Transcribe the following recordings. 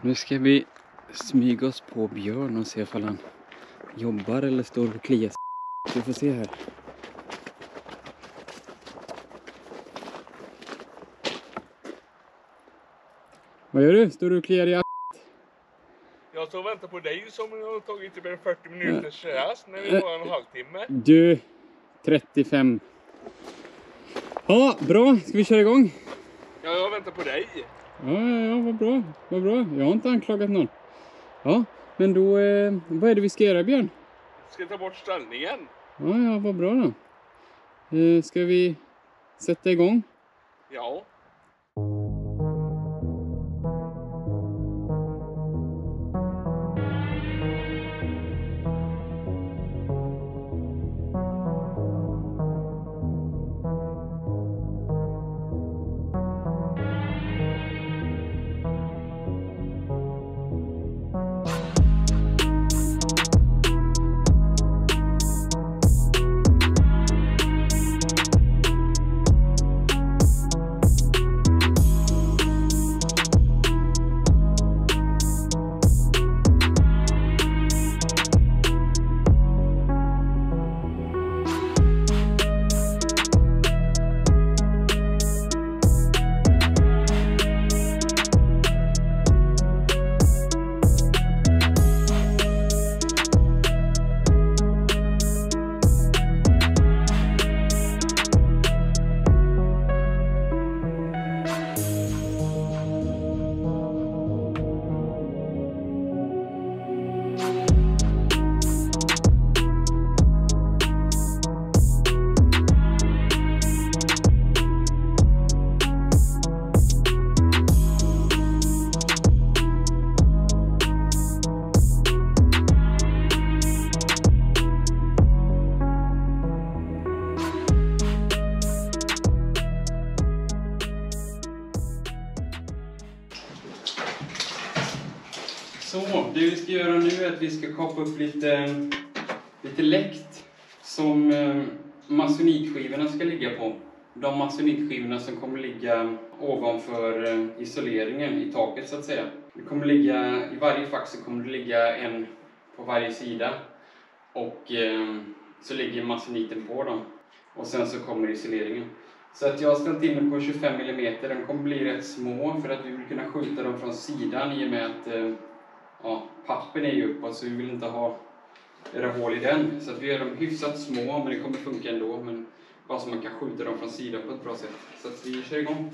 Nu ska vi smyga oss på Björn och se ifall han jobbar eller står och kliar. Vi får se här. Vad gör du? Står du och kliar i? Jag står och väntar på dig som har tagit typ en 40 minuters rast när vi var en halvtimme. Du, 35. Ja, bra. Ska vi köra igång? Ja, jag väntar på dig. Ja, vad bra. Vad bra. Jag har inte anklagat någon. Ja, men då, vad är det vi ska göra, Björn? Ska ta bort ställningen. Ja, vad bra då. Ska vi sätta igång? Ja. Så, det vi ska göra nu är att vi ska kapa upp lite läkt som masonitskivorna ska ligga på. De masonitskivorna som kommer ligga ovanför isoleringen i taket så att säga. Det kommer ligga, i varje fack så kommer det ligga en på varje sida. Och så ligger masoniten på dem. Och sen så kommer isoleringen. Så att jag har ställt in den på 25 mm. De kommer bli rätt små för att vi vill kunna skjuta dem från sidan i och med att pappen är ju uppåt så vi vill inte göra hål i den. Så att vi gör dem hyfsat små, men det kommer funka ändå. Men bara så man kan skjuta dem från sidan på ett bra sätt. Så att vi kör igång.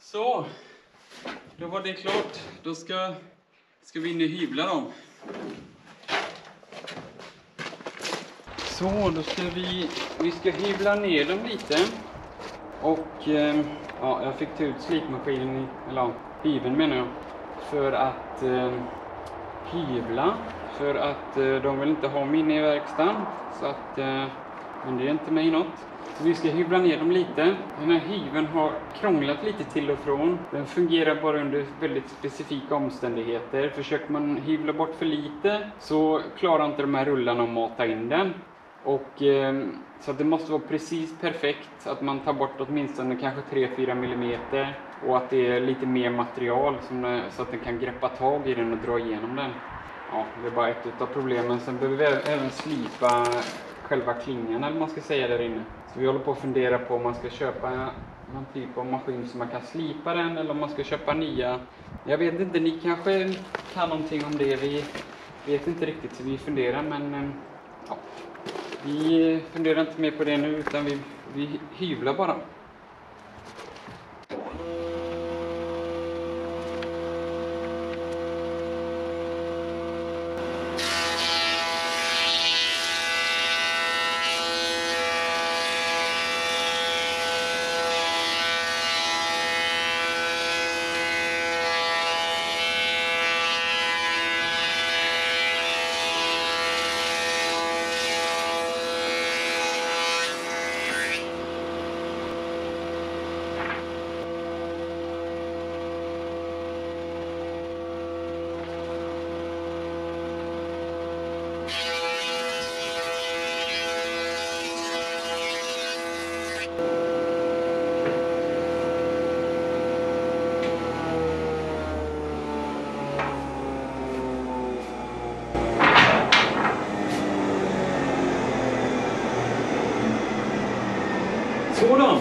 Så, då var det klart. Då ska vi in och hyvla dem. Så, då ska vi ska hyvla ner dem lite. Och jag fick ta ut slipmaskinen, eller hyveln menar jag. För att hyvla. För att de vill inte ha mig inne i verkstaden. Så att, men det är inte mig något. Så vi ska hyvla ner dem lite. Den här hyveln har krånglat lite till och från. Den fungerar bara under väldigt specifika omständigheter. Försöker man hyvla bort för lite så klarar inte de här rullarna att mata in den. Och så att det måste vara precis perfekt. Att man tar bort åtminstone kanske 3-4 mm. Och att det är lite mer material så att den kan greppa tag i den och dra igenom den. Ja, det är bara ett av problemen. Sen behöver vi även slipa själva klingan eller man ska säga där inne. Så vi håller på att fundera på om man ska köpa någon typ av maskin som man kan slipa den eller om man ska köpa nya. Jag vet inte, ni kanske kan någonting om det. Vi vet inte riktigt så vi funderar men ja. Vi funderar inte mer på det nu utan vi hyvlar bara. Så då.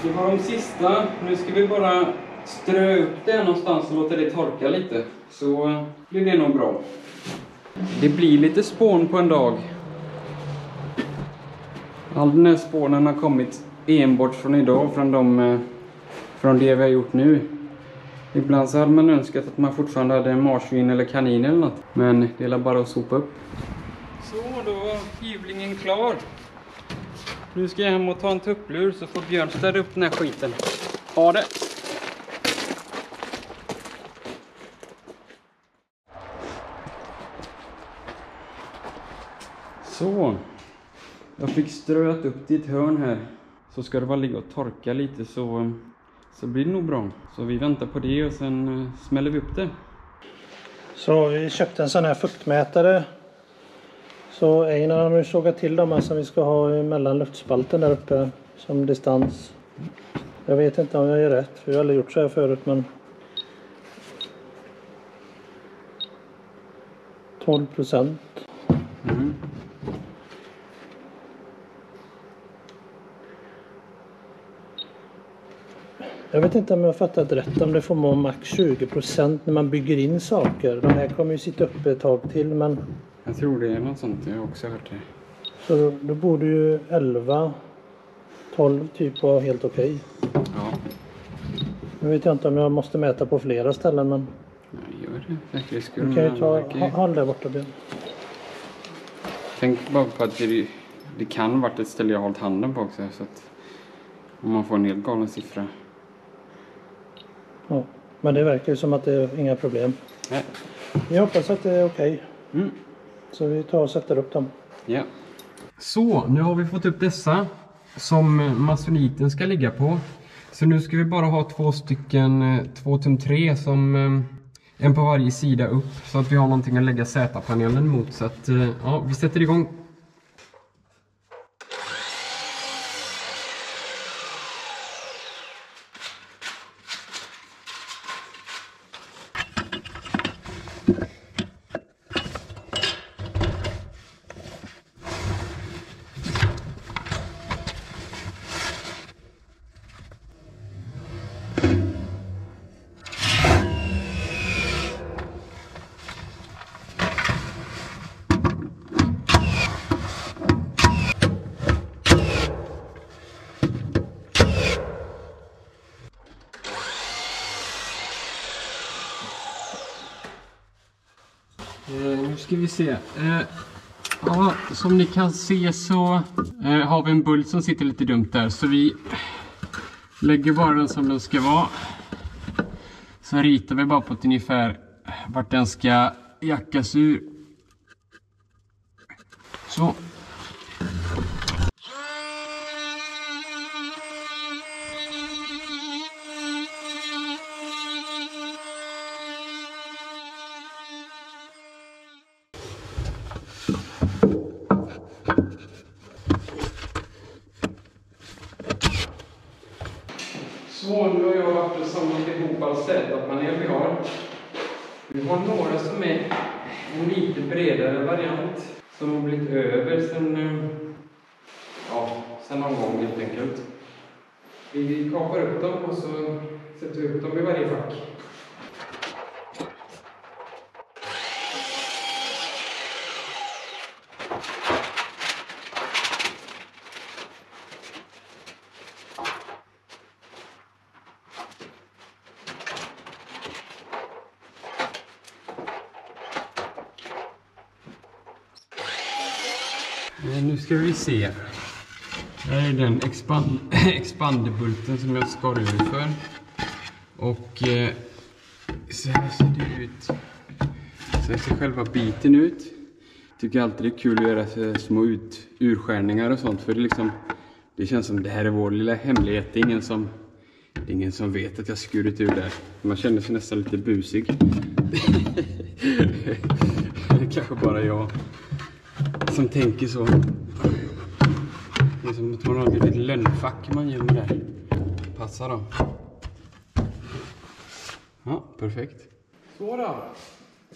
Det var de sista. Nu ska vi bara strö upp det någonstans och låta det torka lite. Så blir det nog bra. Det blir lite spån på en dag. All den här spånen har kommit enbart från idag. Från det vi har gjort nu. Ibland så hade man önskat att man fortfarande hade en marsvin eller kanin eller något. Men det är bara att sopa upp. Så då var hyvlingen klar. Nu ska jag hem och ta en tupplur så får Björn städa upp den här skiten. Ha det! Så. Jag fick ströat upp det i ett hörn här. Så ska det bara ligga och torka lite så blir det nog bra. Så vi väntar på det och sen smäller vi upp det. Så vi köpte en sån här fuktmätare. Så Einar har nu sågat till de här som vi ska ha mellan luftspalten där uppe som distans. Jag vet inte om jag gör rätt, för jag har aldrig gjort så här förut, men 12%. Mm. Jag vet inte om jag har fattat rätt, om det får vara max 20% när man bygger in saker. De här kommer ju sitta uppe ett tag till, men... Jag tror det är något sånt, jag har också hört det. Så då borde ju 11, 12 typ vara helt okej. Ja. Nu vet jag inte om jag måste mäta på flera ställen, men... Nej, gör det. Verkligen skulle Du kan ju håll där borta, Björn. Tänk bara på att det kan varit ett ställe jag har hållit handen på också. Så att om man får en helt galen siffra. Ja, men det verkar ju som att det är inga problem. Nej. Jag hoppas att det är okej. Mm. Så vi tar och sätter upp dem. Ja. Så, nu har vi fått upp dessa som masoniten ska ligga på. Så nu ska vi bara ha 2 tum 3 som en på varje sida upp. Så att vi har någonting att lägga Z-panelen mot. Så att ja, vi sätter igång. Nu ska vi se. Ja, som ni kan se så har vi en bult som sitter lite dumt där. Så vi lägger bara den som den ska vara. Så ritar vi bara på ett ungefär vart den ska jackas ur. Så. Så nu har jag varit och samlat ihop all Z-panel vi har. Vi har några som är en lite bredare variant som har blivit över sen någon gång helt enkelt. Vi kapar upp dem och så sätter vi upp dem i varje fack. Nu ska vi se. Här är den expanderbulten som jag skar ur för. Och så här ser det ut. Så här ser själva biten ut. Tycker alltid det är kul att göra så små urskärningar och sånt. För det, liksom, det känns som det här är vår lilla hemlighet. Det är ingen som vet att jag skurit ur där. Man känner sig nästan lite busig. Det är kanske bara jag som tänker så. Det är som att man har ett lönnfack man gör med det. Passar då. Ja, perfekt. Så då.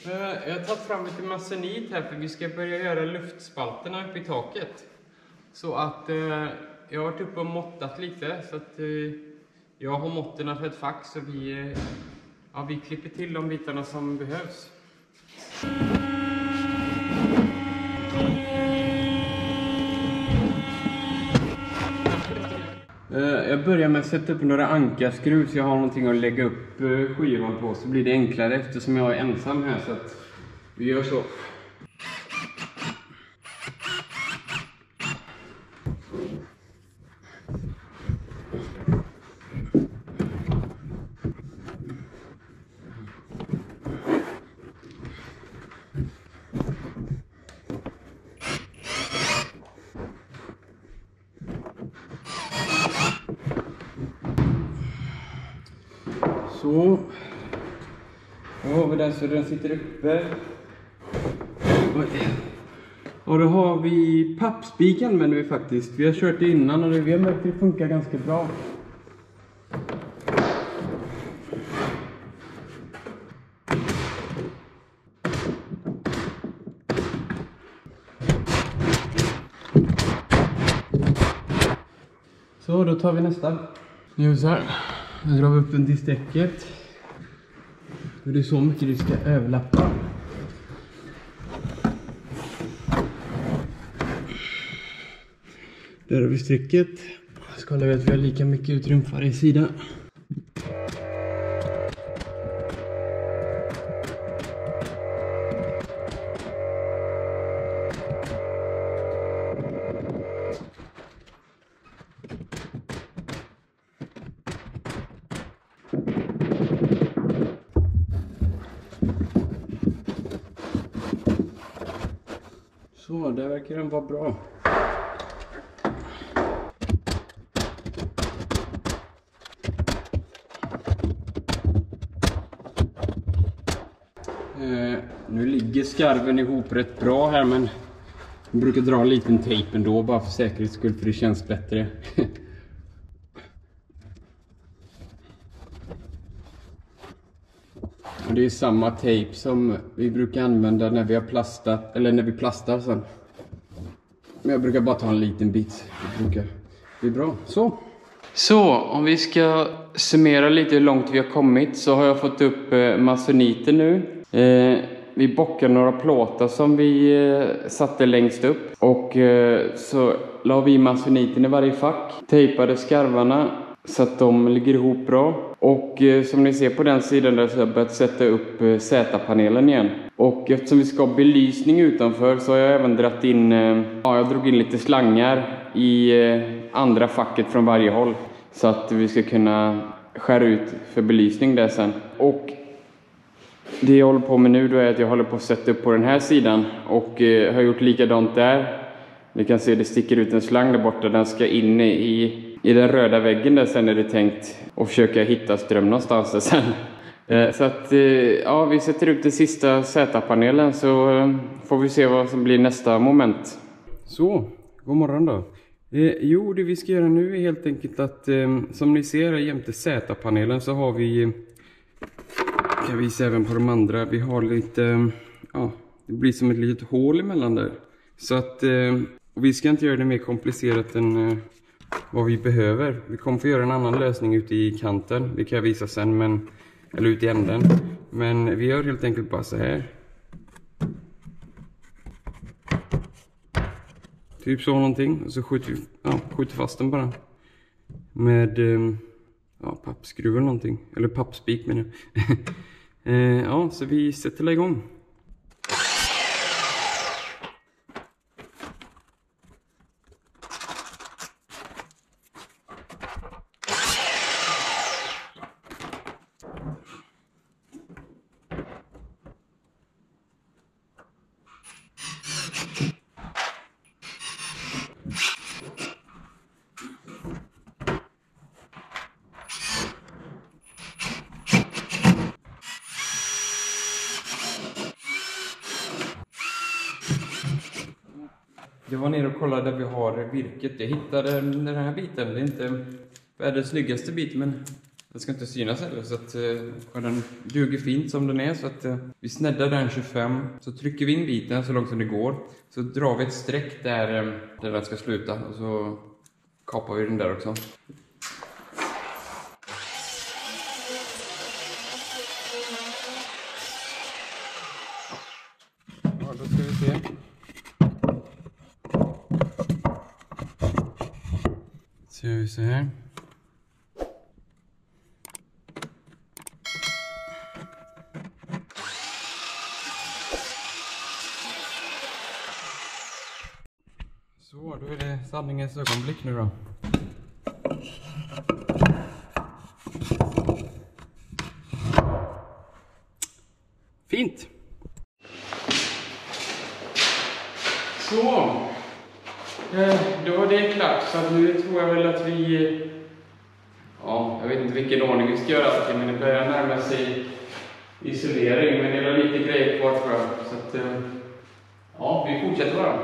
Jag har tagit fram lite masonit här för vi ska börja göra luftspalterna uppe i taket. Så att jag har varit uppe och måttat lite så att jag har måtterna för ett fack så vi klipper till de bitarna som behövs. Jag börjar med att sätta upp några ankarskruv så jag har någonting att lägga upp skivan på så blir det enklare eftersom jag är ensam här så att vi gör så. Så. Då har vi den så den sitter uppe. Och då har vi pappspik använder vi faktiskt. Vi har kört det innan och vi har märkt att det funkar ganska bra. Så då tar vi nästa. Nu så här. Nu drar vi upp den till strecket. Det är så mycket det ska överlappa. Där har vi strecket. Så kollar vi att vi har lika mycket utrymme på varje sida. Så, där verkar den vara bra. Nu ligger skarven ihop rätt bra här men jag brukar dra en liten tejp ändå bara för säkerhets skull för det känns bättre. Och det är samma tejp som vi brukar använda när vi har plastat, eller när vi plastar sen. Men jag brukar bara ta en liten bit. Det brukar bli bra. Så, om vi ska summera lite hur långt vi har kommit så har jag fått upp masoniten nu. Vi bockar några plåtar som vi satte längst upp. Och så la vi masoniten i varje fack. Tejpade skarvarna så att de ligger ihop bra. Och som ni ser på den sidan där så har jag börjat sätta upp Z-panelen igen. Och eftersom vi ska ha belysning utanför så har jag även dratt in, jag drog in lite slangar i andra facket från varje håll. Så att vi ska kunna skära ut för belysning där sen. Och det jag håller på med nu då är att jag håller på att sätta upp på den här sidan. Och har gjort likadant där. Ni kan se det sticker ut en slang där borta. Den ska in i den röda väggen där sen är det tänkt att försöka hitta ström någonstans där sen. Så att vi sätter upp den sista Z-panelen så får vi se vad som blir nästa moment. Så, god morgon då. Jo, det vi ska göra nu är helt enkelt att som ni ser jämte Z-panelen så har vi, kan vi visa även på de andra, vi har lite, det blir som ett litet hål emellan där. Så att vi ska inte göra det mer komplicerat än vad vi behöver. Vi kommer få göra en annan lösning ute i kanten, det kan jag visa sen, eller ut i änden. Men vi gör helt enkelt bara så här. Typ så någonting. Och så skjuter fast den bara. Med pappskruv eller någonting. Eller pappspik menar jag. Så vi sätter igång. Jag var nere och kollade där vi har virket. Jag hittade den här biten. Det är inte världens snyggaste bit, men den ska inte synas heller. Så att den duger fint som den är. Så att vi sneddar den 25. Så trycker vi in biten så långt som det går. Så drar vi ett streck där den ska sluta. Och så kapar vi den där också. Ja, då ska vi se. Ska vi se här. Så, då är det sanningens ögonblick nu då. Fint! Så, då var det klart. Så nu tror jag väl att vi... Ja, jag vet inte vilken ordning vi ska göra allting, men det börjar närma sig isolering. Men det är lite grejer kvar tror jag. Så att, ja, vi fortsätter bara.